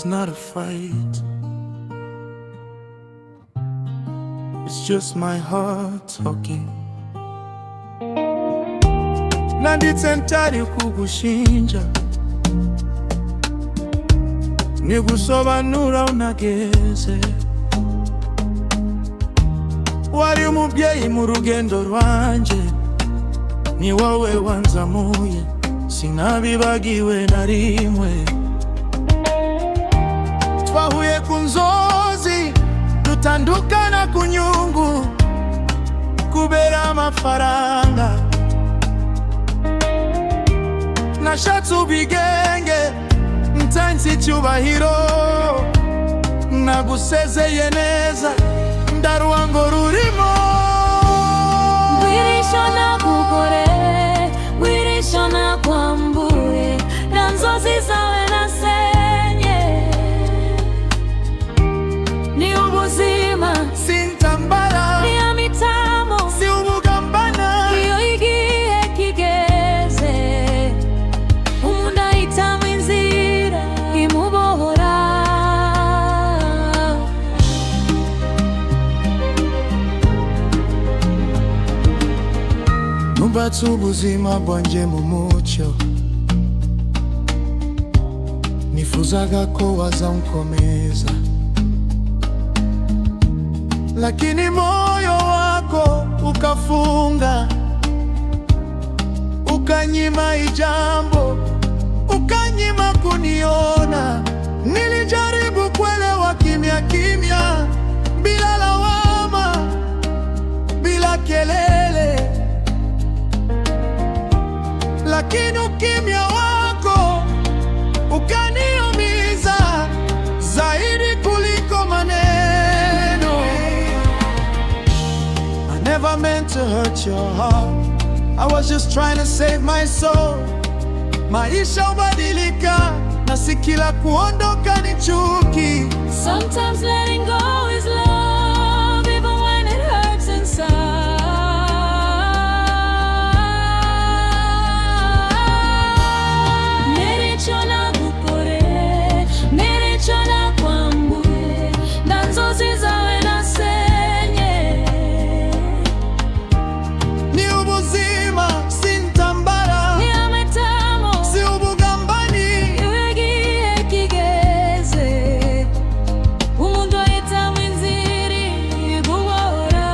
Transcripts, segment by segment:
is not a fight. It's just my heart talking. Nanditse ntari kugushinja, nigusobanura unageze. Wari umubyeyi mu rugendo rwanje, ni wowe wanzamuye, sinabibagiwe na rimwe. Twahuye ku nzozi, dutandukana ku nyungu, kubera amafaranga. Nashatse ubigenge, ntanze icyubahiro, nagusezeye neza, ndaruha ngo rurimo. Wirisho nakugore, wirisho nakwambuye, na nzozi zawe nasenye. Ni ubuzima, Sintambara, ni amitamo, si ubugambana. iyo igihe kigeze, umuntu ahitamo inzira imubohora. Nubatse ubuzima bwanjye mu mucyo, nifuzaga ko wazankomeza, lakini moyo wako ukafunga, ukanyima ijambo, ukanyima kuniona. Nilijaribu kuelewa kimya kimya, bila lawama, bila kelele, lakini ukimya wako ukaniumiza zaidi kuliko maneno. I never meant to hurt your heart, I was just trying to save my soul. Maisha hubadilika, na si kila kuondoka ni chuki. Sometimes letting go is love, even when it hurts inside. Nilicho nakukore, nilicho nakwambuye, na nzozi zawe nasenye. Ni ubuzima, sintambara, Ni ametamo, si ubugambani. iyo igihe kigeze, umuntu ahitamo inzira igubohora.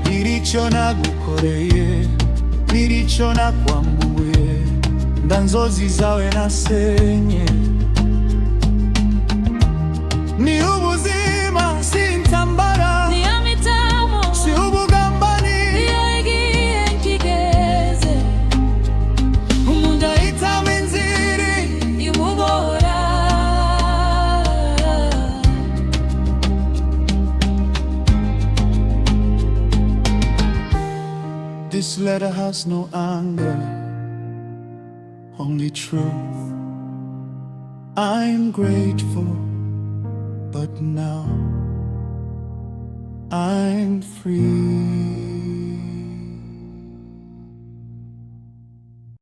Nilicho nagukoreye, nilicho nakwambuye, nda nzozi zawe nasenye. Ni ubuzima, sintambara, Ni amitamo, si ubugambani. iyo igihe kigeze, umuntu Ndahitamo inzira imubohora. This letter has no anger, only truth. I'm grateful, but now I'm free.